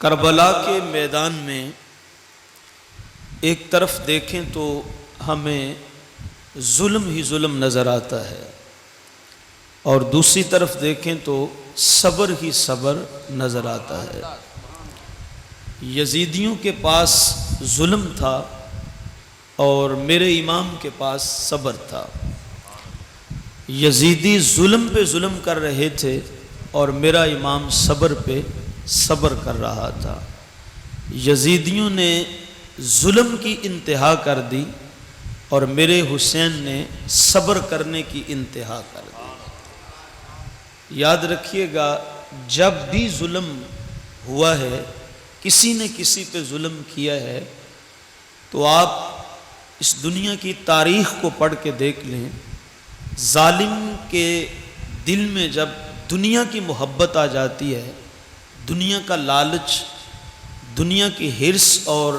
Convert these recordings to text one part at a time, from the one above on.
کربلا کے میدان میں ایک طرف دیکھیں تو ہمیں ظلم ہی ظلم نظر آتا ہے، اور دوسری طرف دیکھیں تو صبر ہی صبر نظر آتا ہے۔ یزیدیوں کے پاس ظلم تھا اور میرے امام کے پاس صبر تھا۔ یزیدی ظلم پہ ظلم کر رہے تھے اور میرا امام صبر پہ صبر کر رہا تھا۔ یزیدیوں نے ظلم کی انتہا کر دی اور میرے حسین نے صبر کرنے کی انتہا کر دی۔ یاد رکھیے گا، جب بھی ظلم ہوا ہے، کسی نے کسی پہ ظلم کیا ہے، تو آپ اس دنیا کی تاریخ کو پڑھ کے دیکھ لیں، ظالم کے دل میں جب دنیا کی محبت آ جاتی ہے، دنیا کا لالچ، دنیا کی حرص اور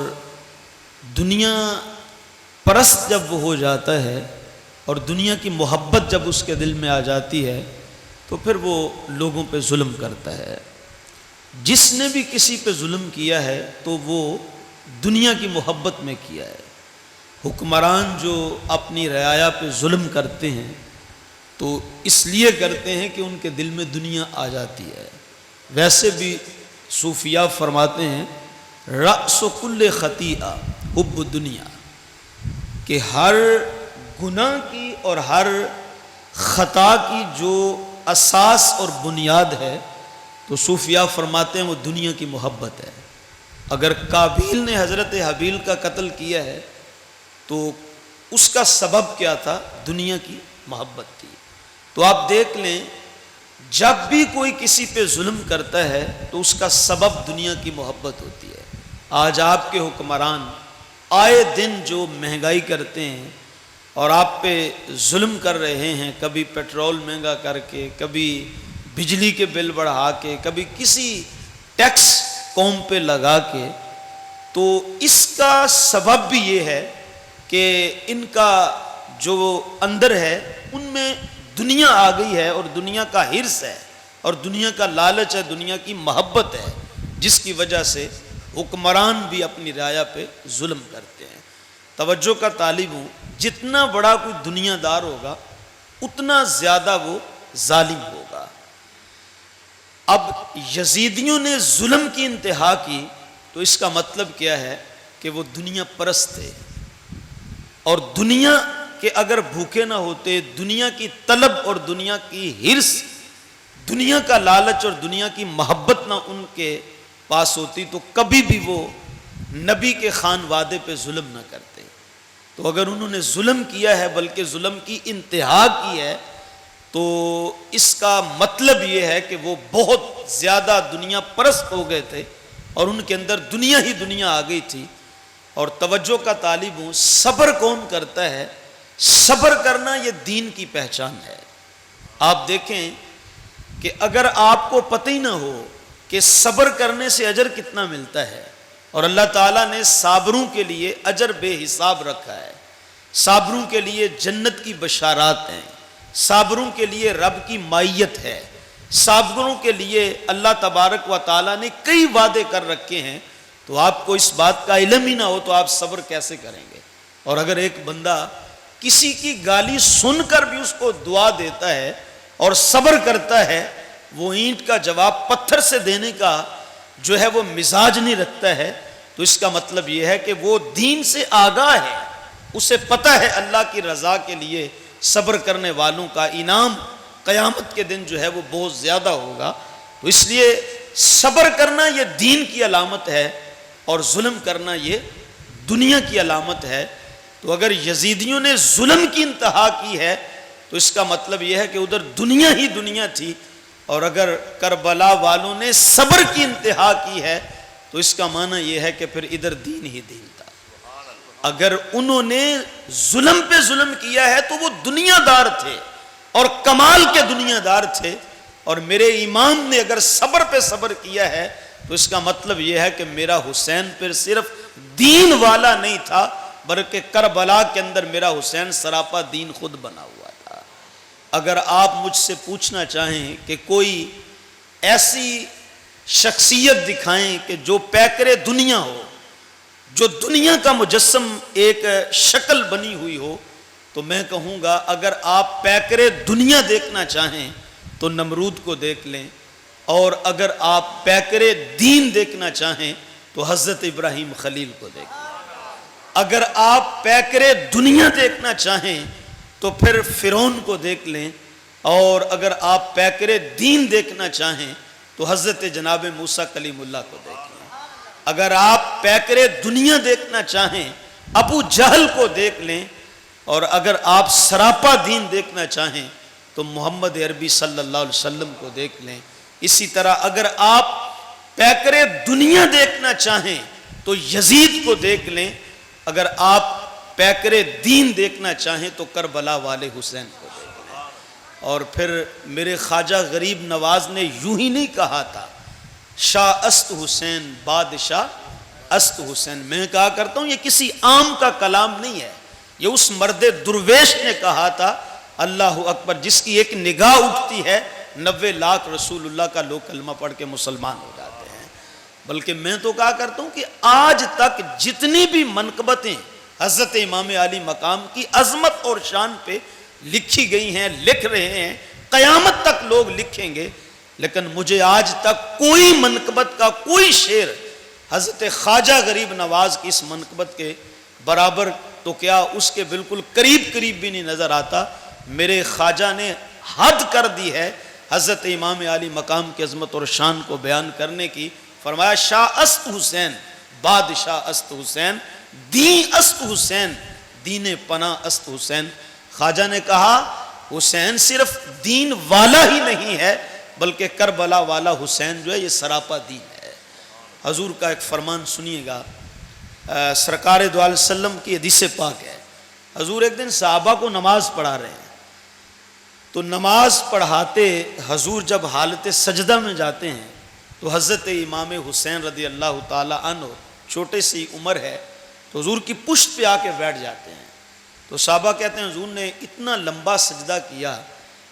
دنیا پرست جب وہ ہو جاتا ہے اور دنیا کی محبت جب اس کے دل میں آ جاتی ہے، تو پھر وہ لوگوں پہ ظلم کرتا ہے۔ جس نے بھی کسی پہ ظلم کیا ہے تو وہ دنیا کی محبت میں کیا ہے۔ حکمران جو اپنی رعایا پہ ظلم کرتے ہیں تو اس لیے کرتے ہیں کہ ان کے دل میں دنیا آ جاتی ہے۔ ویسے بھی صوفیاء فرماتے ہیں رأس کل خطیئہ حب دنیا، کہ ہر گناہ کی اور ہر خطا کی جو اساس اور بنیاد ہے، تو صوفیاء فرماتے ہیں وہ دنیا کی محبت ہے۔ اگر قابیل نے حضرت حابیل کا قتل کیا ہے تو اس کا سبب کیا تھا؟ دنیا کی محبت تھی۔ تو آپ دیکھ لیں، جب بھی کوئی کسی پہ ظلم کرتا ہے تو اس کا سبب دنیا کی محبت ہوتی ہے۔ آج آپ کے حکمران آئے دن جو مہنگائی کرتے ہیں اور آپ پہ ظلم کر رہے ہیں، کبھی پیٹرول مہنگا کر کے، کبھی بجلی کے بل بڑھا کے، کبھی کسی ٹیکس قوم پہ لگا کے، تو اس کا سبب بھی یہ ہے کہ ان کا جو اندر ہے ان میں دنیا آ گئی ہے، اور دنیا کا حرص ہے، اور دنیا کا لالچ ہے، دنیا کی محبت ہے، جس کی وجہ سے حکمران بھی اپنی رعایا پہ ظلم کرتے ہیں۔ توجہ کا طالب ہوں، جتنا بڑا کوئی دنیا دار ہوگا اتنا زیادہ وہ ظالم ہوگا۔ اب یزیدیوں نے ظلم کی انتہا کی تو اس کا مطلب کیا ہے کہ وہ دنیا پرست تھے، اور دنیا کہ اگر بھوکے نہ ہوتے، دنیا کی طلب اور دنیا کی حرص، دنیا کا لالچ اور دنیا کی محبت نہ ان کے پاس ہوتی تو کبھی بھی وہ نبی کے خان وعدے پہ ظلم نہ کرتے۔ تو اگر انہوں نے ظلم کیا ہے، بلکہ ظلم کی انتہا کی ہے، تو اس کا مطلب یہ ہے کہ وہ بہت زیادہ دنیا پرست ہو گئے تھے اور ان کے اندر دنیا ہی دنیا آ گئی تھی۔ اور توجہ کا طالب ہوں، صبر کون کرتا ہے؟ صبر کرنا یہ دین کی پہچان ہے۔ آپ دیکھیں کہ اگر آپ کو پتہ ہی نہ ہو کہ صبر کرنے سے اجر کتنا ملتا ہے، اور اللہ تعالیٰ نے صابروں کے لیے اجر بے حساب رکھا ہے، صابروں کے لیے جنت کی بشارات ہیں، صابروں کے لیے رب کی معیت ہے، صابروں کے لیے اللہ تبارک و تعالیٰ نے کئی وعدے کر رکھے ہیں، تو آپ کو اس بات کا علم ہی نہ ہو تو آپ صبر کیسے کریں گے؟ اور اگر ایک بندہ کسی کی گالی سن کر بھی اس کو دعا دیتا ہے اور صبر کرتا ہے، وہ اینٹ کا جواب پتھر سے دینے کا جو ہے وہ مزاج نہیں رکھتا ہے، تو اس کا مطلب یہ ہے کہ وہ دین سے آگاہ ہے، اسے پتہ ہے اللہ کی رضا کے لیے صبر کرنے والوں کا انعام قیامت کے دن جو ہے وہ بہت زیادہ ہوگا۔ تو اس لیے صبر کرنا یہ دین کی علامت ہے اور ظلم کرنا یہ دنیا کی علامت ہے۔ تو اگر یزیدیوں نے ظلم کی انتہا کی ہے تو اس کا مطلب یہ ہے کہ ادھر دنیا ہی دنیا تھی، اور اگر کربلا والوں نے صبر کی انتہا کی ہے تو اس کا معنی یہ ہے کہ پھر ادھر دین ہی دین تھا۔ اگر انہوں نے ظلم پہ ظلم کیا ہے تو وہ دنیا دار تھے اور کمال کے دنیا دار تھے، اور میرے امام نے اگر صبر پہ صبر کیا ہے تو اس کا مطلب یہ ہے کہ میرا حسین پھر صرف دین والا نہیں تھا، بلکہ کربلا کے اندر میرا حسین سراپا دین خود بنا ہوا تھا۔ اگر آپ مجھ سے پوچھنا چاہیں کہ کوئی ایسی شخصیت دکھائیں کہ جو پیکر دنیا ہو، جو دنیا کا مجسم ایک شکل بنی ہوئی ہو، تو میں کہوں گا اگر آپ پیکر دنیا دیکھنا چاہیں تو نمرود کو دیکھ لیں، اور اگر آپ پیکر دین دیکھنا چاہیں تو حضرت ابراہیم خلیل کو دیکھ لیں۔ اگر آپ پیکر دنیا دیکھنا چاہیں تو پھر فرعون کو دیکھ لیں، اور اگر آپ پیکر دین دیکھنا چاہیں تو حضرت جناب موسیٰ کلیم اللہ کو دیکھ لیں۔ اگر آپ پیکر دنیا دیکھنا چاہیں ابو جہل کو دیکھ لیں، اور اگر آپ سراپا دین دیکھنا چاہیں تو محمد عربی صلی اللہ علیہ وسلم کو دیکھ لیں۔ اسی طرح اگر آپ پیکر دنیا دیکھنا چاہیں تو یزید کو دیکھ لیں، اگر آپ پیکر دین دیکھنا چاہیں تو کربلا والے حسین کو دیکھ لیں۔ اور پھر میرے خواجہ غریب نواز نے یوں ہی نہیں کہا تھا شاہ است حسین بادشاہ است حسین، میں کہا کرتا ہوں یہ کسی عام کا کلام نہیں ہے، یہ اس مرد درویش نے کہا تھا، اللہ اکبر، جس کی ایک نگاہ اٹھتی ہے 90 لاکھ رسول اللہ کا لوگ کلمہ پڑھ کے مسلمان ہو جاتے ہیں۔ بلکہ میں تو کہا کرتا ہوں کہ آج تک جتنی بھی منقبتیں حضرت امام علی مقام کی عظمت اور شان پہ لکھی گئی ہیں، لکھ رہے ہیں، قیامت تک لوگ لکھیں گے، لیکن مجھے آج تک کوئی منقبت کا کوئی شعر حضرت خواجہ غریب نواز کی اس منقبت کے برابر تو کیا اس کے بالکل قریب بھی نہیں نظر آتا۔ میرے خواجہ نے حد کر دی ہے حضرت امام علی مقام کی عظمت اور شان کو بیان کرنے کی۔ فرمایا شاہ است حسین بادشاہ است حسین، دین است حسین دین پناہ است حسین۔ خواجہ نے کہا حسین صرف دین والا ہی نہیں ہے بلکہ کربلا والا حسین جو ہے یہ سراپا دین ہے۔ حضور کا ایک فرمان سنیے گا، سرکار دو علیہ وسلم کی حدیث پاک ہے۔ حضور ایک دن صحابہ کو نماز پڑھا رہے ہیں، تو نماز پڑھاتے حضور جب حالت سجدہ میں جاتے ہیں تو حضرت امام حسین رضی اللہ تعالی عنہ چھوٹے سی عمر ہے تو حضور کی پشت پہ آ کے بیٹھ جاتے ہیں۔ تو صحابہ کہتے ہیں حضور نے اتنا لمبا سجدہ کیا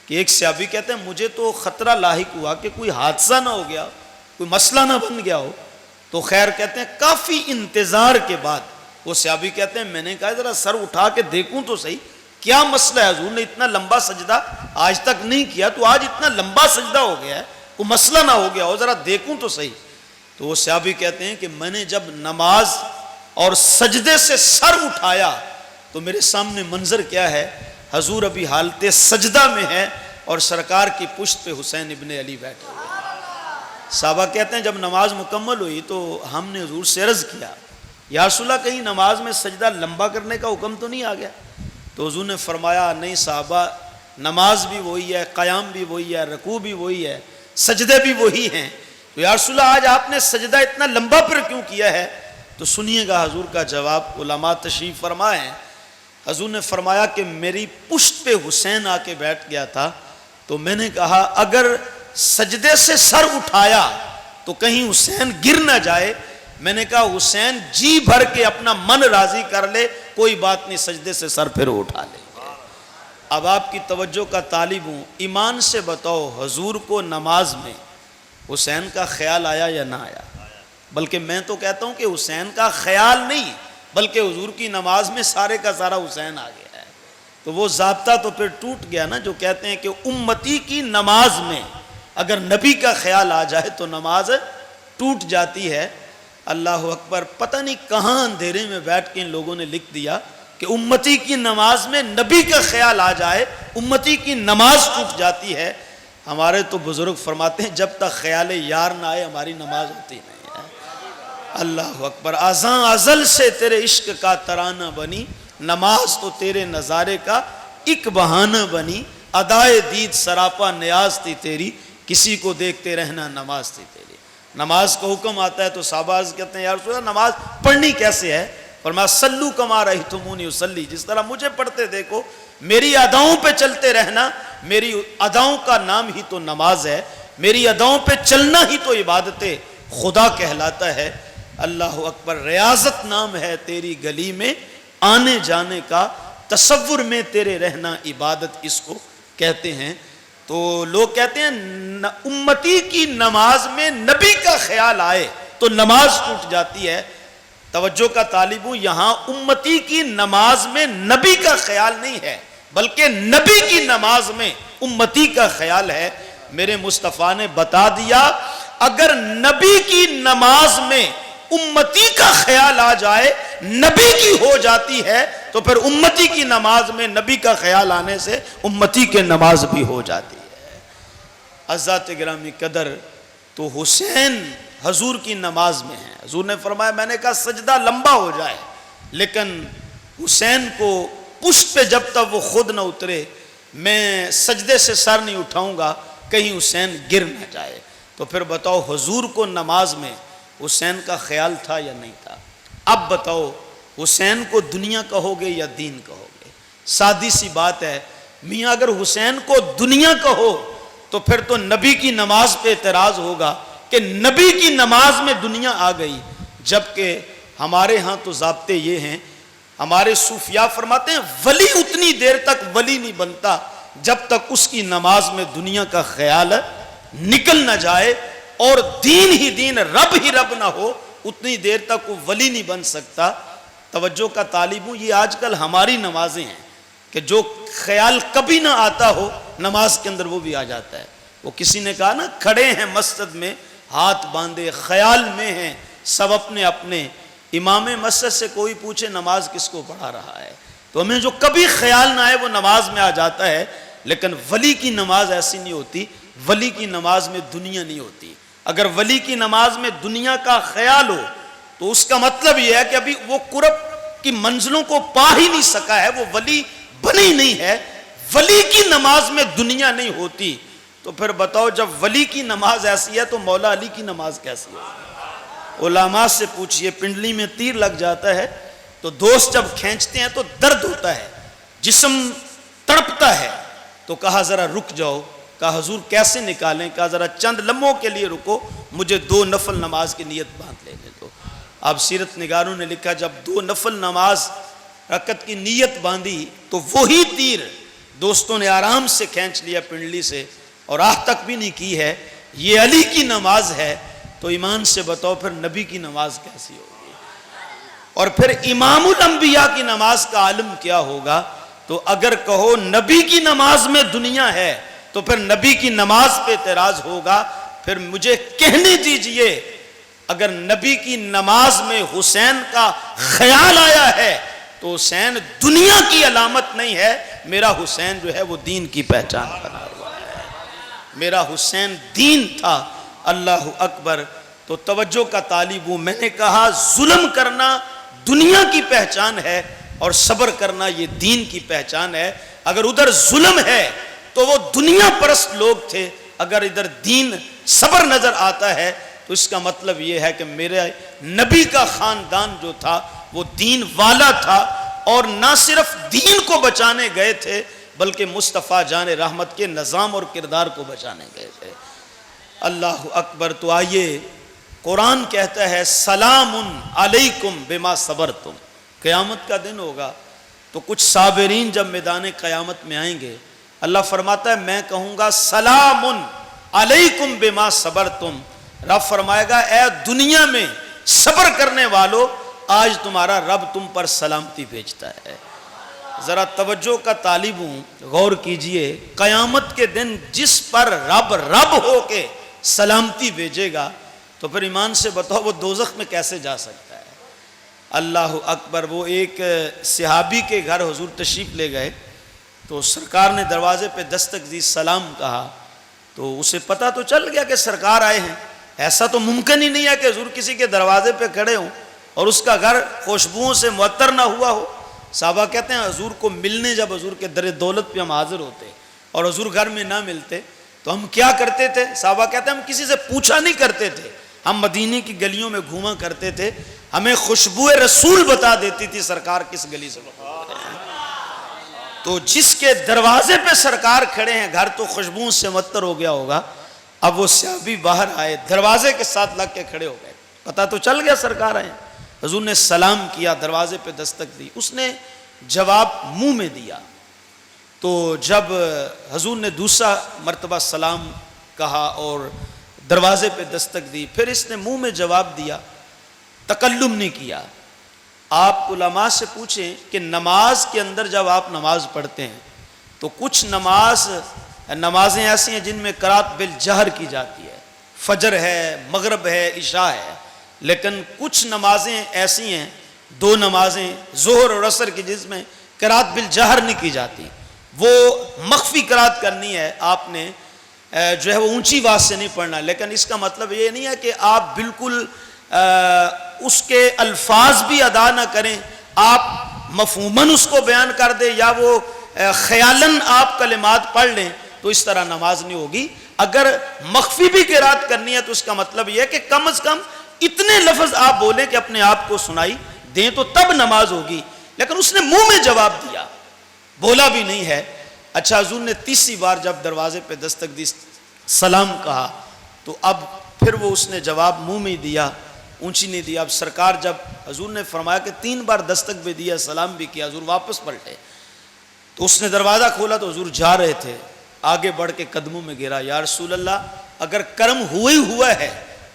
کہ ایک صحابی کہتے ہیں مجھے تو خطرہ لاحق ہوا کہ کوئی حادثہ نہ ہو گیا، کوئی مسئلہ نہ بن گیا ہو۔ تو خیر کہتے ہیں کافی انتظار کے بعد وہ صحابی کہتے ہیں میں نے کہا ذرا سر اٹھا کے دیکھوں تو صحیح کیا مسئلہ ہے، حضور نے اتنا لمبا سجدہ آج تک نہیں کیا، تو آج اتنا لمبا سجدہ ہو گیا ہے، کوئی مسئلہ نہ ہو گیا ہو، ذرا دیکھوں تو صحیح۔ تو وہ صحابی کہتے ہیں کہ میں نے جب نماز اور سجدے سے سر اٹھایا تو میرے سامنے منظر کیا ہے، حضور ابھی حالت سجدہ میں ہے اور سرکار کی پشت پہ حسین ابن علی بیٹھے ہوئے۔ صحابہ کہتے ہیں جب نماز مکمل ہوئی تو ہم نے حضور سے عرض کیا یا رسول اللہ کہیں نماز میں سجدہ لمبا کرنے کا حکم تو نہیں آ گیا؟ تو حضور نے فرمایا نہیں صحابہ، نماز بھی وہی ہے، قیام بھی وہی ہے، رکوع بھی وہی ہے، سجدے بھی وہی ہیں، تو یا رسول اللہ آج آپ نے سجدہ اتنا لمبا پر کیوں کیا ہے؟ تو سنیے گا حضور کا جواب، علماء تشریف فرمائے ہیں۔ حضور نے فرمایا کہ میری پشت پہ حسین آ کے بیٹھ گیا تھا تو میں نے کہا اگر سجدے سے سر اٹھایا تو کہیں حسین گر نہ جائے، میں نے کہا حسین جی بھر کے اپنا من راضی کر لے، کوئی بات نہیں، سجدے سے سر پھر اٹھا لے۔ اب آپ کی توجہ کا طالب ہوں، ایمان سے بتاؤ حضور کو نماز میں حسین کا خیال آیا یا نہ آیا؟ بلکہ میں تو کہتا ہوں کہ حسین کا خیال نہیں بلکہ حضور کی نماز میں سارے کا سارا حسین آ گیا ہے۔ تو وہ ضابطہ تو پھر ٹوٹ گیا نا جو کہتے ہیں کہ امتی کی نماز میں اگر نبی کا خیال آ جائے تو نماز ٹوٹ جاتی ہے۔ اللہ اکبر، پتہ نہیں کہاں اندھیرے میں بیٹھ کے ان لوگوں نے لکھ دیا کہ امتی کی نماز میں نبی کا خیال آ جائے امتی کی نماز ٹوٹ جاتی ہے۔ ہمارے تو بزرگ فرماتے ہیں جب تک خیال یار نہ آئے ہماری نماز ہوتی نہیں ہے۔ اللہ اکبر، ازاں ازل سے تیرے عشق کا ترانہ بنی، نماز تو تیرے نظارے کا ایک بہانہ بنی، ادائے دید سراپا نیاز تھی تیری، کسی کو دیکھتے رہنا نماز تھی تیری۔ نماز کا حکم آتا ہے تو صحابہ عرض کہتے ہیں یا رسول اللہ نماز پڑھنی کیسے ہے؟ فرمایا سلو کما رأیتمونی اصلی، جس طرح مجھے پڑھتے دیکھو، میری اداؤں پہ چلتے رہنا، میری اداؤں کا نام ہی تو نماز ہے، میری اداؤں پہ چلنا ہی تو عبادت خدا کہلاتا ہے۔ اللہ اکبر، ریاضت نام ہے تیری گلی میں آنے جانے کا، تصور میں تیرے رہنا عبادت اس کو کہتے ہیں۔ تو لوگ کہتے ہیں امتی کی نماز میں نبی کا خیال آئے تو نماز ٹوٹ جاتی ہے. توجہ کا طالب ہوں, یہاں امتی کی نماز میں نبی کا خیال نہیں ہے بلکہ نبی کی نماز میں امتی کا خیال ہے. میرے مصطفیٰ نے بتا دیا اگر نبی کی نماز میں امتی کا خیال آ جائے, نبی کی ہو جاتی ہے, تو پھر امتی کی نماز میں نبی کا خیال آنے سے امتی کے نماز بھی ہو جاتی ہے. عزیزات گرامی قدر, تو حسین حضور کی نماز میں ہیں. حضور نے فرمایا میں نے کہا سجدہ لمبا ہو جائے لیکن حسین کو پشت پہ جب تک وہ خود نہ اترے میں سجدے سے سر نہیں اٹھاؤں گا کہیں حسین گر نہ جائے. تو پھر بتاؤ حضور کو نماز میں حسین کا خیال تھا یا نہیں تھا؟ اب بتاؤ حسین کو دنیا کہو گے یا دین کہو گے؟ سادی سی بات ہے میاں, اگر حسین کو دنیا کہو تو پھر تو نبی کی نماز پہ اعتراض ہوگا کہ نبی کی نماز میں دنیا آ گئی, جبکہ ہمارے ہاں تو ضابطے یہ ہیں, ہمارے صوفیاء فرماتے ہیں ولی اتنی دیر تک ولی نہیں بنتا جب تک اس کی نماز میں دنیا کا خیال نکل نہ جائے, اور دین ہی دین رب ہی رب نہ ہو اتنی دیر تک وہ ولی نہیں بن سکتا. توجہ کا طالب ہوں, یہ آج کل ہماری نمازیں ہیں کہ جو خیال کبھی نہ آتا ہو نماز کے اندر وہ بھی آ جاتا ہے. وہ کسی نے کہا نا کھڑے ہیں مسجد میں ہاتھ باندھے خیال میں ہیں سب اپنے اپنے, امام مسجد سے کوئی پوچھے نماز کس کو پڑھا رہا ہے, تو ہمیں جو کبھی خیال نہ آئے وہ نماز میں آ جاتا ہے. لیکن ولی کی نماز ایسی نہیں ہوتی, ولی کی نماز میں دنیا نہیں ہوتی. اگر ولی کی نماز میں دنیا کا خیال ہو تو اس کا مطلب یہ ہے کہ ابھی وہ قرب کی منزلوں کو پا ہی نہیں سکا ہے, وہ ولی بنی نہیں ہے. ولی کی نماز میں دنیا نہیں ہوتی. تو پھر بتاؤ جب ولی کی نماز ایسی ہے تو مولا علی کی نماز کیسی ہے؟ علماء سے پوچھئے, پنڈلی میں تیر لگ جاتا ہے تو دوست جب کھینچتے ہیں تو درد ہوتا ہے, جسم تڑپتا ہے, تو کہا ذرا رک جاؤ. کہا حضور کیسے نکالیں؟ کہا ذرا چند لمحوں کے لیے رکو, مجھے 2 نفل نماز کی نیت باندھ لینے دو. اب سیرت نگاروں نے لکھا جب 2 نفل نماز رکعت کی نیت باندھی تو وہی تیر دوستوں نے آرام سے کھینچ لیا پنڈلی سے, اور آج تک بھی نہیں کی ہے. یہ علی کی نماز ہے تو ایمان سے بتاؤ پھر نبی کی نماز کیسی ہوگی؟ اور پھر امام الانبیاء کی نماز کا عالم کیا ہوگا؟ تو اگر کہو نبی کی نماز میں دنیا ہے تو پھر نبی کی نماز پہ اعتراض ہوگا. پھر مجھے کہنے دیجئے اگر نبی کی نماز میں حسین کا خیال آیا ہے تو حسین دنیا کی علامت نہیں ہے, میرا حسین جو ہے وہ دین کی پہچان بنا ہوا ہے, میرا حسین دین تھا. اللہ اکبر. تو توجہ کا طالب ہوں, میں نے کہا ظلم کرنا دنیا کی پہچان ہے اور صبر کرنا یہ دین کی پہچان ہے. اگر ادھر ظلم ہے تو وہ دنیا پرست لوگ تھے, اگر ادھر دین صبر نظر آتا ہے تو اس کا مطلب یہ ہے کہ میرے نبی کا خاندان جو تھا وہ دین والا تھا, اور نہ صرف دین کو بچانے گئے تھے بلکہ مصطفیٰ جان رحمت کے نظام اور کردار کو بچانے گئے تھے. اللہ اکبر. تو آئیے, قرآن کہتا ہے سلام علیکم بما صبرتم. قیامت کا دن ہوگا تو کچھ صابرین جب میدان قیامت میں آئیں گے, اللہ فرماتا ہے میں کہوں گا سلام علیکم بما صبرتم. رب فرمائے گا اے دنیا میں صبر کرنے والو, آج تمہارا رب تم پر سلامتی بھیجتا ہے. ذرا توجہ کا طالب ہوں, غور کیجئے, قیامت کے دن جس پر رب رب ہو کے سلامتی بھیجے گا تو پھر ایمان سے بتاؤ وہ دوزخ میں کیسے جا سکتا ہے؟ اللہ اکبر. وہ ایک صحابی کے گھر حضور تشریف لے گئے تو سرکار نے دروازے پہ دستک دی, سلام کہا, تو اسے پتا تو چل گیا کہ سرکار آئے ہیں. ایسا تو ممکن ہی نہیں ہے کہ حضور کسی کے دروازے پہ کھڑے ہوں اور اس کا گھر خوشبوؤں سے معطر نہ ہوا ہو. صحابہ کہتے ہیں حضور کو ملنے جب حضور کے در دولت پہ ہم حاضر ہوتے اور حضور گھر میں نہ ملتے تو ہم کیا کرتے تھے؟ صحابہ کہتے ہیں ہم کسی سے پوچھا نہیں کرتے تھے, ہم مدینے کی گلیوں میں گھوما کرتے تھے, ہمیں خوشبو رسول بتا دیتی تھی سرکار کس گلی سے. تو جس کے دروازے پہ سرکار کھڑے ہیں گھر تو خوشبو سے معطر ہو گیا ہوگا. اب وہ صحابی باہر آئے, دروازے کے ساتھ لگ کے کھڑے ہو گئے, پتہ تو چل گیا سرکار آئے. حضور نے سلام کیا, دروازے پہ دستک دی, اس نے جواب منہ میں دیا, تو جب حضور نے دوسرا مرتبہ سلام کہا اور دروازے پہ دستک دی، پھر اس نے منہ میں جواب دیا، تکلم نہیں کیا۔ آپ علماء سے پوچھیں کہ نماز کے اندر جب آپ نماز پڑھتے ہیں تو کچھ نمازیں ایسی ہیں جن میں قرات بالجہر کی جاتی ہے، فجر ہے، مغرب ہے، عشاء ہے، لیکن کچھ نمازیں ایسی ہیں، دو نمازیں ظہر اور عصر کی، جس میں قرات بالجہر نہیں کی جاتی، وہ مخفی قرات کرنی ہے، آپ نے جو ہے وہ اونچی آواز سے نہیں پڑھنا، لیکن اس کا مطلب یہ نہیں ہے کہ آپ بالکل اس کے الفاظ بھی ادا نہ کریں، آپ مفہوماً اس کو بیان کر دیں یا وہ خیالاً آپ کلمات پڑھ لیں، تو اس طرح نماز نہیں ہوگی۔ اگر مخفی بھی قرات کرنی ہے تو اس کا مطلب یہ ہے کہ کم از کم اتنے لفظ آپ بولیں کہ اپنے آپ کو سنائی دیں، تو تب نماز ہوگی۔ لیکن اس نے منہ میں جواب دیا، بولا بھی نہیں ہے۔ اچھا، حضور نے تیسری بار جب دروازے پہ دستک دی، سلام کہا، تو اب پھر وہ اس نے جواب منہ میں دیا، اونچی نہیں دیا۔ اب سرکار جب حضور نے فرمایا کہ 3 بار دستک بھی دیا، سلام بھی کیا، حضور واپس پلٹے، تو اس نے دروازہ کھولا تو حضور جا رہے تھے، آگے بڑھ کے قدموں میں گرا، یا رسول اللہ اگر کرم ہوا ہی ہوا ہے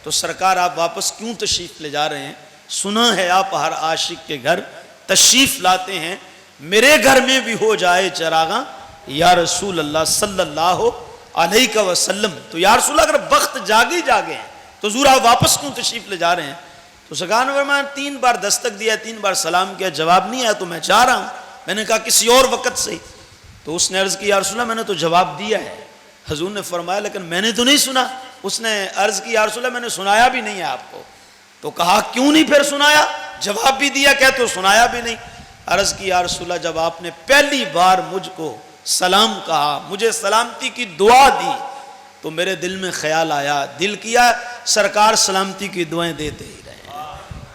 تو سرکار آپ واپس کیوں تشریف لے جا رہے ہیں؟ سنا ہے آپ ہر عاشق کے گھر تشریف لاتے ہیں، میرے گھر میں بھی ہو جائے چراغاں یا رسول اللہ صلی اللہ علیہ وسلم۔ تو یا رسول اللہ اگر وقت جاگے ہیں تو حضور آپ واپس کیوں تشریف لے جا رہے ہیں؟ تو سرکار نے فرمایا 3 بار دستک دیا، 3 بار سلام کیا، جواب نہیں آیا تو میں جا رہا ہوں۔ میں نے کہا کسی اور وقت سے، تو اس نے عرض کی یا رسول اللہ میں نے تو جواب دیا ہے۔ حضور نے فرمایا لیکن میں نے تو نہیں سنا۔ اس نے عرض کی یا رسول اللہ میں نے سنایا بھی نہیں ہے آپ کو۔ تو کہا کیوں نہیں پھر سنایا؟ جواب بھی دیا کہتے ہو سنایا بھی نہیں۔ عرض کی یا رسول اللہ جب آپ نے پہلی بار مجھ کو سلام کہا، مجھے سلامتی کی دعا دی، تو میرے دل میں خیال آیا، دل کیا سرکار سلامتی کی دعائیں دیتے ہی رہے،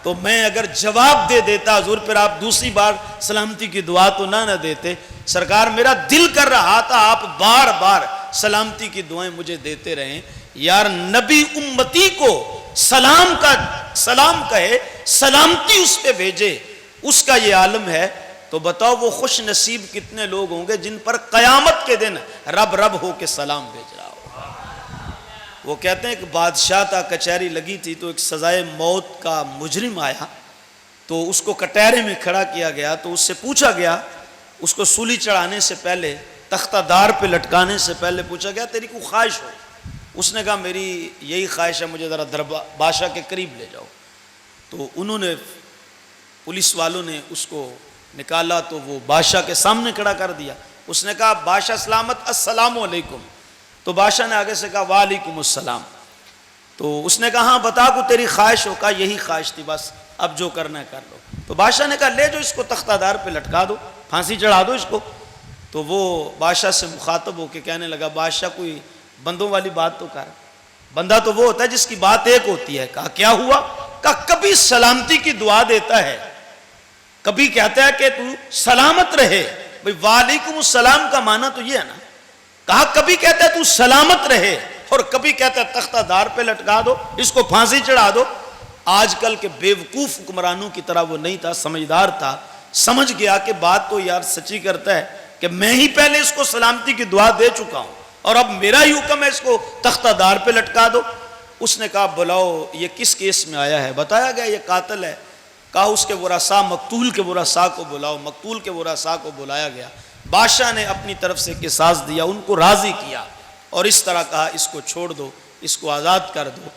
تو میں اگر جواب دے دیتا حضور پھر آپ دوسری بار سلامتی کی دعا تو نہ دیتے۔ سرکار میرا دل کر رہا تھا آپ بار بار سلامتی کی دعائیں مجھے دیتے رہیں، یار نبی امتی کو سلام کہے، سلامتی اس پہ بھیجے، اس کا یہ عالم ہے، تو بتاؤ وہ خوش نصیب کتنے لوگ ہوں گے جن پر قیامت کے دن رب رب ہو کے سلام بھیج رہا ہو۔ وہ کہتے ہیں کہ بادشاہ تا کچہری لگی تھی تو ایک سزائے موت کا مجرم آیا، تو اس کو کٹہرے میں کھڑا کیا گیا، تو اس سے پوچھا گیا، اس کو سولی چڑھانے سے پہلے، تختہ دار پہ لٹکانے سے پہلے پوچھا گیا تیری کوئی خواہش ہو؟ اس نے کہا میری یہی خواہش ہے، مجھے ذرا بادشاہ کے قریب لے جاؤ۔ تو انہوں نے پولیس والوں نے اس کو نکالا تو وہ بادشاہ کے سامنے کھڑا کر دیا۔ اس نے کہا بادشاہ سلامت، السلام علیکم۔ تو بادشاہ نے آگے سے کہا وعلیکم السلام۔ تو اس نے کہا ہاں بتا کو تیری خواہش ہو؟ کہا یہی خواہش تھی، بس اب جو کرنا ہے کر لو۔ تو بادشاہ نے کہا لے جو اس کو تختہ دار پہ لٹکا دو، پھانسی چڑھا دو اس کو۔ تو وہ بادشاہ سے مخاطب ہو کے کہنے لگا بادشاہ کوئی بندوں والی بات تو کر، بندہ تو وہ ہوتا ہے جس کی بات ایک ہوتی ہے۔ کہا کیا ہوا؟ کہا کبھی سلامتی کی دعا دیتا ہے، کبھی کہتا ہے کہ تو سلامت رہے، بھئی وعلیکم السلام کا معنی تو یہ ہے نا۔ کہا کبھی کہتا ہے تو سلامت رہے، اور کبھی کہتا ہے تختہ دار پہ لٹکا دو، اس کو پھانسی چڑھا دو۔ آج کل کے بیوقوف حکمرانوں کی طرح وہ نہیں تھا، سمجھدار تھا، سمجھ گیا کہ بات تو یار سچی کرتا ہے کہ میں ہی پہلے اس کو سلامتی کی دعا دے چکا ہوں، اور اب میرا ہی حکم ہے اس کو تختہ دار پہ لٹکا دو۔ اس نے کہا بلاؤ یہ کس کیس میں آیا ہے؟ بتایا گیا یہ قاتل ہے۔ کہا اس کے ورثاء، مقتول کے ورثاء کو بلاؤ۔ مقتول کے ورثاء کو بلایا گیا، بادشاہ نے اپنی طرف سے قصاص دیا، ان کو راضی کیا، اور اس طرح کہا اس کو چھوڑ دو، اس کو آزاد کر دو۔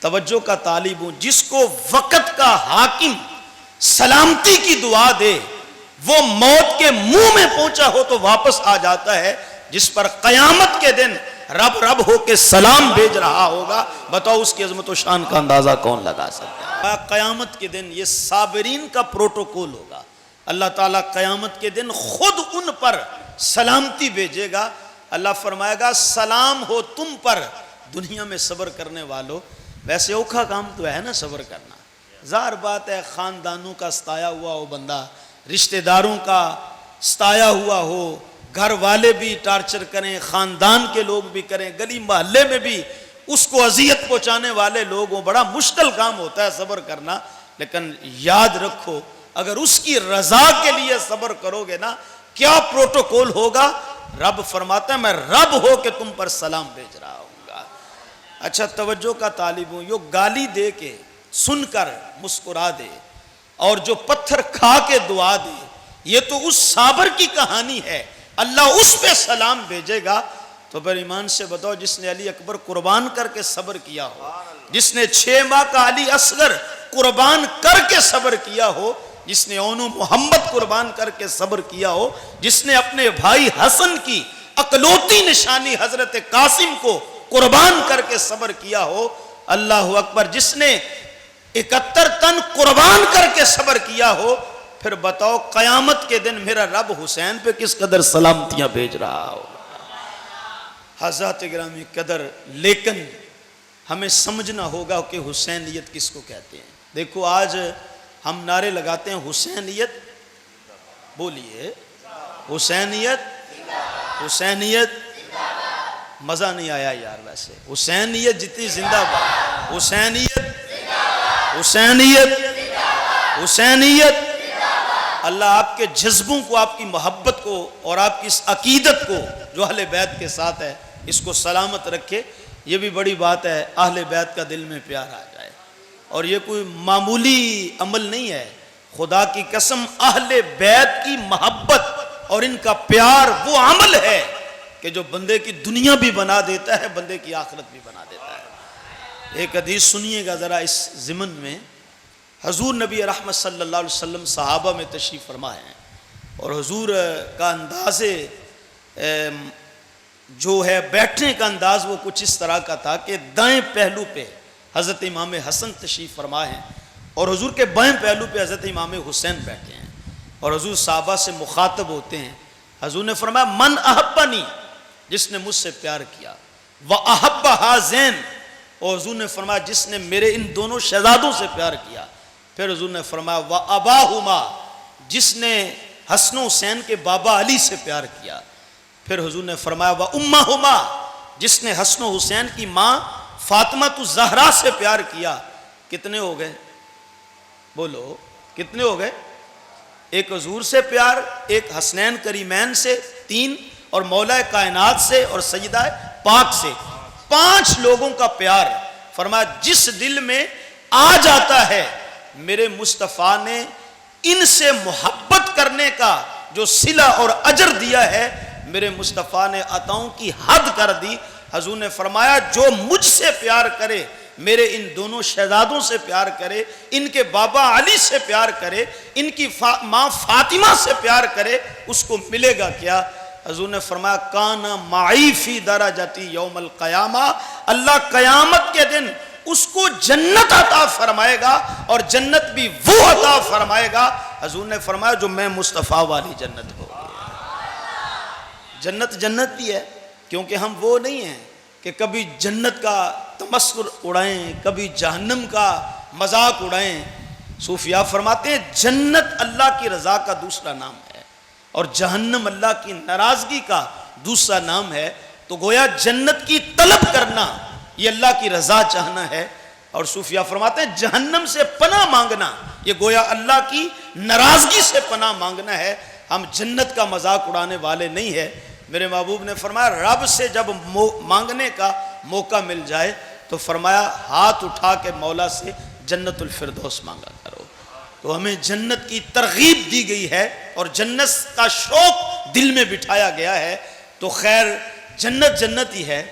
توجہ کا طالب ہوں، جس کو وقت کا حاکم سلامتی کی دعا دے وہ موت کے منہ میں پہنچا ہو تو واپس آ جاتا ہے، جس پر قیامت کے دن رب رب ہو کے سلام بھیج رہا ہوگا، بتاؤ اس کی عظمت و شان کا اندازہ کون لگا سکتا ہے؟ قیامت کے دن یہ صابرین کا پروٹوکول ہوگا، اللہ تعالیٰ قیامت کے دن خود ان پر سلامتی بھیجے گا۔ اللہ فرمائے گا سلام ہو تم پر دنیا میں صبر کرنے والوں۔ ویسے اوکھا کام تو ہے نا صبر کرنا، ظاہر بات ہے خاندانوں کا ستایا ہوا ہو بندہ، رشتہ داروں کا ستایا ہوا ہو، گھر والے بھی ٹارچر کریں، خاندان کے لوگ بھی کریں، گلی محلے میں بھی اس کو اذیت پہنچانے والے لوگ ہوں، بڑا مشکل کام ہوتا ہے صبر کرنا۔ لیکن یاد رکھو اگر اس کی رضا کے لیے صبر کرو گے نا، کیا پروٹوکول ہوگا، رب فرماتا ہے میں رب ہو کے تم پر سلام بھیج رہا ہوں گا۔ اچھا توجہ کا طالب ہوں، جو گالی دے کے سن کر مسکرا دے اور جو پتھر کھا کے دعا دے، یہ تو اس صابر کی کہانی ہے، اللہ اس پہ سلام بھیجے گا۔ تو پھر ایمان سے بتاؤ جس نے علی اکبر قربان کر کے صبر کیا ہو، جس نے 6 ماہ کا علی اصغر قربان کر کے صبر کیا ہو، جس نے اونو محمد قربان کر کے صبر کیا ہو، جس نے اپنے بھائی حسن کی اکلوتی نشانی حضرت قاسم کو قربان کر کے صبر کیا ہو، اللہ اکبر، جس نے 71 تن قربان کر کے صبر کیا ہو، پھر بتاؤ قیامت کے دن میرا رب حسین پہ کس قدر سلامتیاں بھیج رہا ہو۔ حضرات گرامی قدر، لیکن ہمیں سمجھنا ہوگا کہ حسینیت کس کو کہتے ہیں۔ دیکھو آج ہم نعرے لگاتے ہیں حسینیت، بولیے حسینیت، حسینیت، مزہ نہیں آیا یار، ویسے حسینیت جتنی زندہ باد، حسینیت، حسینیت، حسینیت۔ اللہ آپ کے جذبوں کو، آپ کی محبت کو اور آپ کی اس عقیدت کو جو اہل بیت کے ساتھ ہے اس کو سلامت رکھے۔ یہ بھی بڑی بات ہے اہل بیت کا دل میں پیار آ جائے، اور یہ کوئی معمولی عمل نہیں ہے۔ خدا کی قسم اہل بیت کی محبت اور ان کا پیار وہ عمل ہے کہ جو بندے کی دنیا بھی بنا دیتا ہے، بندے کی آخرت بھی بنا دیتا ہے۔ ایک حدیث سنیے گا ذرا اس ضمن میں۔ حضور نبی رحمت صلی اللہ علیہ وسلم صحابہ میں تشریف فرما ہیں، اور حضور کا انداز جو ہے بیٹھنے کا انداز وہ کچھ اس طرح کا تھا کہ دائیں پہلو پہ حضرت امام حسن تشریف فرما ہیں اور حضور کے بائیں پہلو پہ حضرت امام حسین بیٹھے ہیں، اور حضور صحابہ سے مخاطب ہوتے ہیں۔ حضور نے فرمایا من احبنی، جس نے مجھ سے پیار کیا، وَأَحَبَّ هَذَيْنِ، اور حضور نے فرمایا جس نے میرے ان دونوں شہزادوں سے پیار کیا۔ پھر حضور نے فرمایا وَأَبَاهُمَا، جس نے حسن و حسین کے بابا علی سے پیار کیا۔ پھر حضور نے فرمایا وَأُمَّهُمَا، جس نے حسن و حسین کی ماں فاطمہ الزہرا سے پیار کیا۔ کتنے ہو گئے؟ بولو کتنے ہو گئے؟ ایک حضور سے پیار، ایک حسنین کریمین سے 3، اور مولا کائنات سے اور سیدہ پاک سے 5 لوگوں کا پیار۔ فرمایا جس دل میں آ جاتا ہے میرے مصطفیٰ نے ان سے محبت کرنے کا جو صلہ اور اجر دیا ہے، میرے مصطفیٰ نے عطاؤں کی حد کر دی۔ حضور نے فرمایا جو مجھ سے پیار کرے، میرے ان دونوں شہزادوں سے پیار کرے، ان کے بابا علی سے پیار کرے، ان کی ماں فاطمہ سے پیار کرے، اس کو ملے گا کیا؟ حضور نے فرمایا کان معی فی درجتی یوم القیامہ، اللہ قیامت کے دن اس کو جنت عطا فرمائے گا، اور جنت بھی وہ عطا فرمائے گا، حضور نے فرمایا جو میں مصطفیٰ والی جنت ہوگی۔ جنت جنت بھی ہے، کیونکہ ہم وہ نہیں ہیں کہ کبھی جنت کا تمسخر اڑائیں، کبھی جہنم کا مذاق اڑائیں۔ صوفیاء فرماتے ہیں جنت اللہ کی رضا کا دوسرا نام ہے، اور جہنم اللہ کی ناراضگی کا دوسرا نام ہے۔ تو گویا جنت کی طلب کرنا یہ اللہ کی رضا چاہنا ہے، اور صوفیاء فرماتے ہیں جہنم سے پناہ مانگنا یہ گویا اللہ کی ناراضگی سے پناہ مانگنا ہے۔ ہم جنت کا مذاق اڑانے والے نہیں ہیں۔ میرے محبوب نے فرمایا رب سے جب مانگنے کا موقع مل جائے تو فرمایا ہاتھ اٹھا کے مولا سے جنت الفردوس مانگا کرو۔ تو ہمیں جنت کی ترغیب دی گئی ہے اور جنت کا شوق دل میں بٹھایا گیا ہے۔ تو خیر جنت جنت ہی ہے،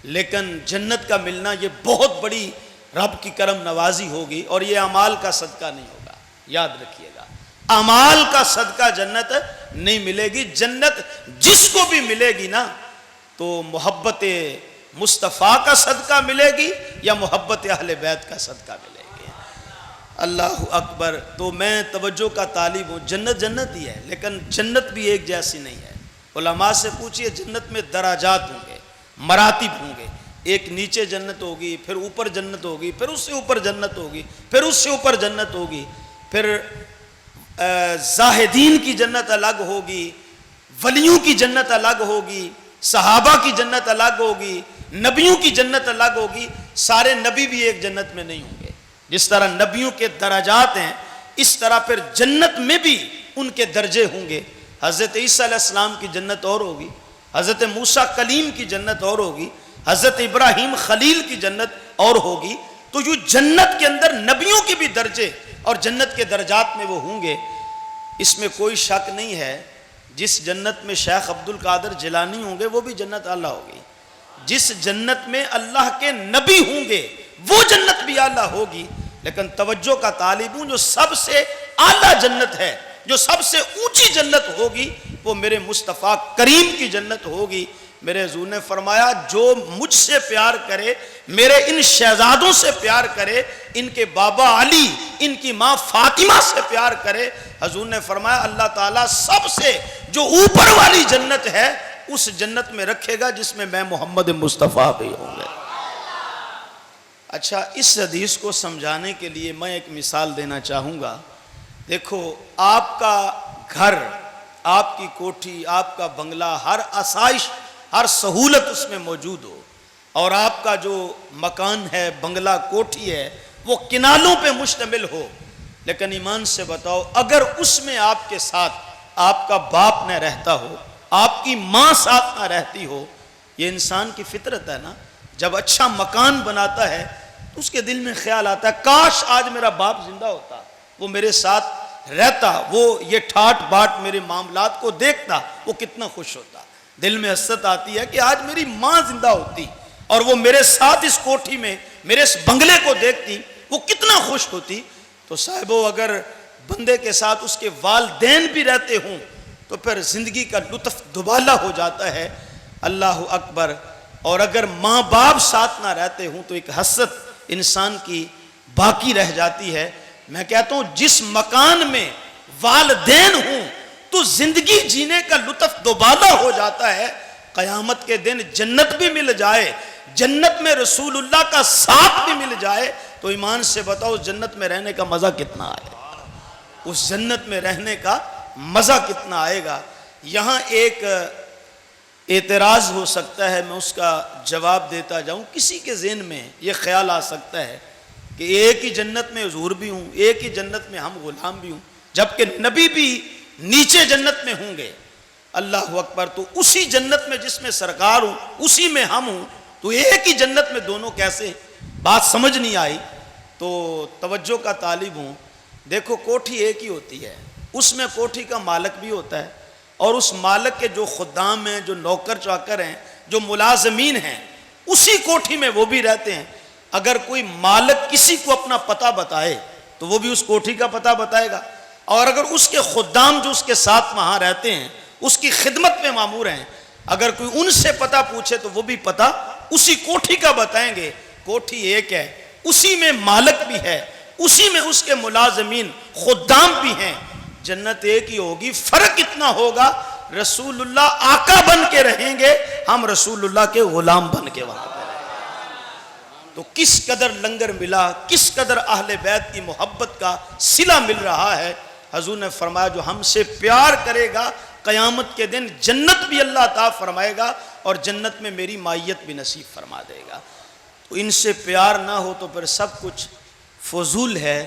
لیکن جنت کا ملنا یہ بہت بڑی رب کی کرم نوازی ہوگی، اور یہ اعمال کا صدقہ نہیں ہوگا، یاد رکھیے گا، اعمال کا صدقہ جنت نہیں ملے گی۔ جنت جس کو بھی ملے گی نا تو محبت مصطفیٰ کا صدقہ ملے گی یا محبت اہل بیت کا صدقہ ملے گی۔ اللہ اکبر۔ تو میں توجہ کا طالب ہوں، جنت جنت ہی ہے، لیکن جنت بھی ایک جیسی نہیں ہے۔ علماء سے پوچھئے جنت میں درجات ہوں گے، مراتب ہوں گے، ایک نیچے جنت ہوگی، پھر اوپر جنت ہوگی، پھر اس سے اوپر جنت ہوگی، پھر اس سے اوپر جنت ہوگی، پھر زاہدین کی جنت الگ ہوگی، ولیوں کی جنت الگ ہوگی، صحابہ کی جنت الگ ہوگی، نبیوں کی جنت الگ ہوگی۔ سارے نبی بھی ایک جنت میں نہیں ہوں گے۔ جس طرح نبیوں کے درجات ہیں اس طرح پھر جنت میں بھی ان کے درجے ہوں گے۔ حضرت عیسیٰ علیہ السلام کی جنت اور ہوگی، حضرت موسیٰ کلیم کی جنت اور ہوگی، حضرت ابراہیم خلیل کی جنت اور ہوگی. تو جو جنت کے اندر نبیوں کے بھی درجے اور جنت کے درجات میں وہ ہوں گے، اس میں کوئی شک نہیں ہے. جس جنت میں شیخ عبد القادر جیلانی ہوں گے وہ بھی جنت اعلیٰ ہوگی. جس جنت میں اللہ کے نبی ہوں گے وہ جنت بھی اعلیٰ ہوگی. لیکن توجہ کا طالب ہوں، جو سب سے اعلیٰ جنت ہے، جو سب سے اونچی جنت ہوگی، وہ میرے مصطفیٰ کریم کی جنت ہوگی. میرے حضور نے فرمایا جو مجھ سے پیار کرے، میرے ان شہزادوں سے پیار کرے، ان کے بابا علی، ان کی ماں فاطمہ سے پیار کرے، حضور نے فرمایا اللہ تعالیٰ سب سے جو اوپر والی جنت ہے اس جنت میں رکھے گا جس میں محمد مصطفیٰ بھی ہوں گے. اچھا، اس حدیث کو سمجھانے کے لیے میں ایک مثال دینا چاہوں گا. دیکھو، آپ کا گھر، آپ کی کوٹھی، آپ کا بنگلہ، ہر آسائش، ہر سہولت اس میں موجود ہو، اور آپ کا جو مکان ہے، بنگلہ، کوٹھی ہے، وہ کنالوں پہ مشتمل ہو. لیکن ایمان سے بتاؤ، اگر اس میں آپ کے ساتھ آپ کا باپ نہ رہتا ہو، آپ کی ماں ساتھ نہ رہتی ہو، یہ انسان کی فطرت ہے نا. جب اچھا مکان بناتا ہے تو اس کے دل میں خیال آتا ہے کاش آج میرا باپ زندہ ہوتا، وہ میرے ساتھ رہتا، وہ یہ ٹھاٹ باٹ میرے معاملات کو دیکھتا، وہ کتنا خوش ہوتا. دل میں حسرت آتی ہے کہ آج میری ماں زندہ ہوتی اور وہ میرے ساتھ اس کوٹھی میں میرے اس بنگلے کو دیکھتی، وہ کتنا خوش ہوتی. تو صاحبو، اگر بندے کے ساتھ اس کے والدین بھی رہتے ہوں تو پھر زندگی کا لطف دوبالا ہو جاتا ہے. اللہ اکبر. اور اگر ماں باپ ساتھ نہ رہتے ہوں تو ایک حسرت انسان کی باقی رہ جاتی ہے. میں کہتا ہوں جس مکان میں والدین ہوں تو زندگی جینے کا لطف دوبالا ہو جاتا ہے. قیامت کے دن جنت بھی مل جائے، جنت میں رسول اللہ کا ساتھ بھی مل جائے، تو ایمان سے بتاؤ جنت میں رہنے کا مزہ کتنا آئے گا، اس جنت میں رہنے کا مزہ کتنا آئے گا. یہاں ایک اعتراض ہو سکتا ہے، میں اس کا جواب دیتا جاؤں. کسی کے ذہن میں یہ خیال آ سکتا ہے کہ ایک ہی جنت میں حضور بھی ہوں، ایک ہی جنت میں ہم غلام بھی ہوں، جبکہ نبی بھی نیچے جنت میں ہوں گے. اللہ اکبر. تو اسی جنت میں جس میں سرکار ہوں اسی میں ہم ہوں، تو ایک ہی جنت میں دونوں کیسے؟ بات سمجھ نہیں آئی. تو توجہ کا طالب ہوں. دیکھو، کوٹھی ایک ہی ہوتی ہے، اس میں کوٹھی کا مالک بھی ہوتا ہے اور اس مالک کے جو خدام ہیں، جو نوکر چاکر ہیں، جو ملازمین ہیں، اسی کوٹھی میں وہ بھی رہتے ہیں. اگر کوئی مالک کسی کو اپنا پتہ بتائے تو وہ بھی اس کوٹھی کا پتہ بتائے گا، اور اگر اس کے خدام جو اس کے ساتھ وہاں رہتے ہیں، اس کی خدمت میں مامور ہیں، اگر کوئی ان سے پتہ پوچھے تو وہ بھی پتہ اسی کوٹھی کا بتائیں گے. کوٹھی ایک ہے، اسی میں مالک بھی ہے، اسی میں اس کے ملازمین خدام بھی ہیں. جنت ایک ہی ہوگی، فرق اتنا ہوگا رسول اللہ آقا بن کے رہیں گے، ہم رسول اللہ کے غلام بن کے وہاں پر رہیں گے. تو کس قدر لنگر ملا، کس قدر اہل بیت کی محبت کا صلہ مل رہا ہے. حضور نے فرمایا جو ہم سے پیار کرے گا قیامت کے دن جنت بھی اللہ عطا فرمائے گا اور جنت میں میری معیت بھی نصیب فرما دے گا. تو ان سے پیار نہ ہو تو پھر سب کچھ فضول ہے.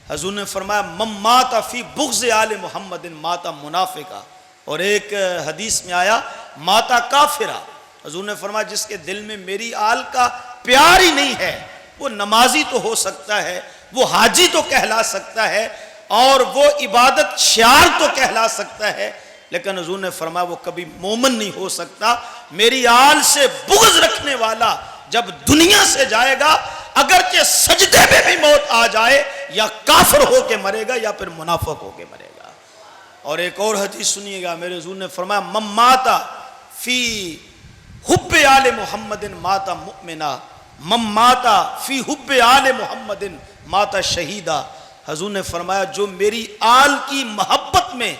حضور نے فرمایا من مات فی بغض آل محمد ماتا منافقا، اور ایک حدیث میں آیا ماتا کافرا. حضور نے فرمایا جس کے دل میں میری آل کا پیار ہی نہیں ہے، وہ نمازی تو ہو سکتا ہے، وہ حاجی تو کہلا سکتا ہے، اور وہ عبادت شعار تو کہلا سکتا ہے، لیکن حضور نے فرمایا وہ کبھی مومن نہیں ہو سکتا. میری آل سے بغض رکھنے والا جب دنیا سے جائے گا، اگرچہ سجدے میں بھی موت آ جائے، یا کافر ہو کے مرے گا یا پھر منافق ہو کے مرے گا. اور ایک اور حدیث سنیے گا، میرے حضور نے فرمایا من ماتا فی حب آل محمد ماتا مؤمنا، من ماتا فی حب آل محمد ماتا شہیدا. حضور نے فرمایا جو میری آل کی محبت میں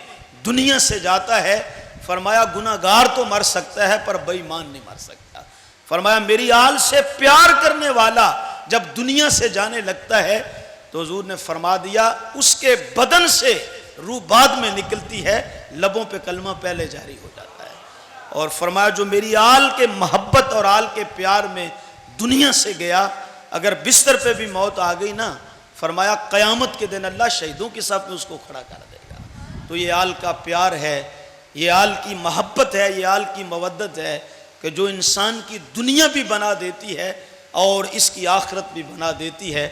دنیا سے جاتا ہے، فرمایا گناہگار تو مر سکتا ہے پر بے ایمان نہیں مر سکتا. فرمایا میری آل سے پیار کرنے والا جب دنیا سے جانے لگتا ہے تو حضور نے فرما دیا اس کے بدن سے روح بعد میں نکلتی ہے، لبوں پہ کلمہ پہلے جاری ہو جاتا ہے. اور فرمایا جو میری آل کے محبت اور آل کے پیار میں دنیا سے گیا، اگر بستر پہ بھی موت آ گئی نا، فرمایا قیامت کے دن اللہ شہیدوں کے صف میں اس کو کھڑا کر دے گا. تو یہ آل کا پیار ہے. یہ آل کی محبت ہے، یہ آل کی مودت ہے کہ جو انسان کی دنیا بھی بنا دیتی ہے اور اس کی آخرت بھی بنا دیتی ہے۔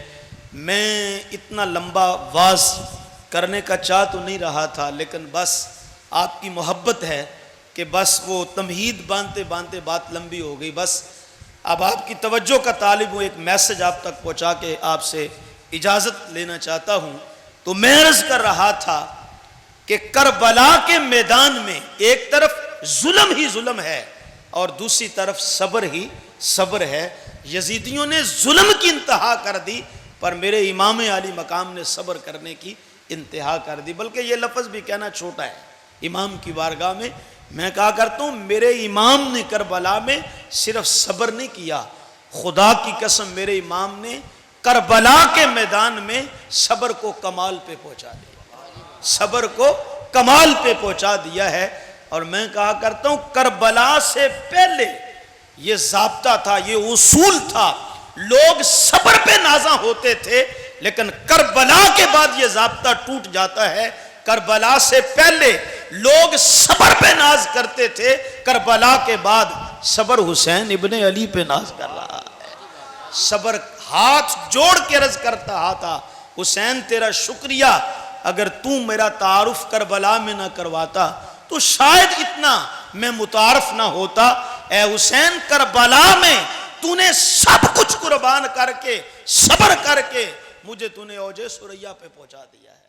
میں اتنا لمبا واز کرنے کا چاہ تو نہیں رہا تھا، لیکن بس آپ کی محبت ہے کہ بس وہ تمہید باندھتے باندھتے بات لمبی ہو گئی۔ بس اب آپ کی توجہ کا طالب ہوں، ایک میسج آپ تک پہنچا کے آپ سے اجازت لینا چاہتا ہوں۔ تو میں عرض کر رہا تھا کہ کربلا کے میدان میں ایک طرف ظلم ہی ظلم ہے اور دوسری طرف صبر ہی صبر ہے۔ یزیدیوں نے ظلم کی انتہا کر دی، پر میرے امام عالی مقام نے صبر کرنے کی انتہا کر دی۔ بلکہ یہ لفظ بھی کہنا چھوٹا ہے امام کی بارگاہ میں کہا کرتا ہوں میرے امام نے کربلا میں صرف صبر نہیں کیا، خدا کی قسم میرے امام نے کربلا کے میدان میں صبر کو کمال پہ پہنچا دیا، صبر کو کمال پہ پہنچا دیا ہے۔ اور میں کہا کرتا ہوں کربلا سے پہلے یہ ضابطہ تھا، یہ اصول تھا، لوگ صبر پہ نازاں ہوتے تھے، لیکن کربلا کے بعد یہ ضابطہ ٹوٹ جاتا ہے۔ کربلا سے پہلے لوگ صبر پہ ناز کرتے تھے، کربلا کے بعد صبر حسین ابن علی پہ ناز کر رہا ہے۔ صبر ہاتھ جوڑ کے عرض کرتا تھا حسین تیرا شکریہ، اگر تو میرا تعارف کربلا میں نہ کرواتا تو شاید اتنا میں متعارف نہ ہوتا۔ اے حسین کربلا میں تو نے سب کچھ قربان کر کے صبر کر کے مجھے تو نے اوج ثریا پہ پہنچا دیا ہے۔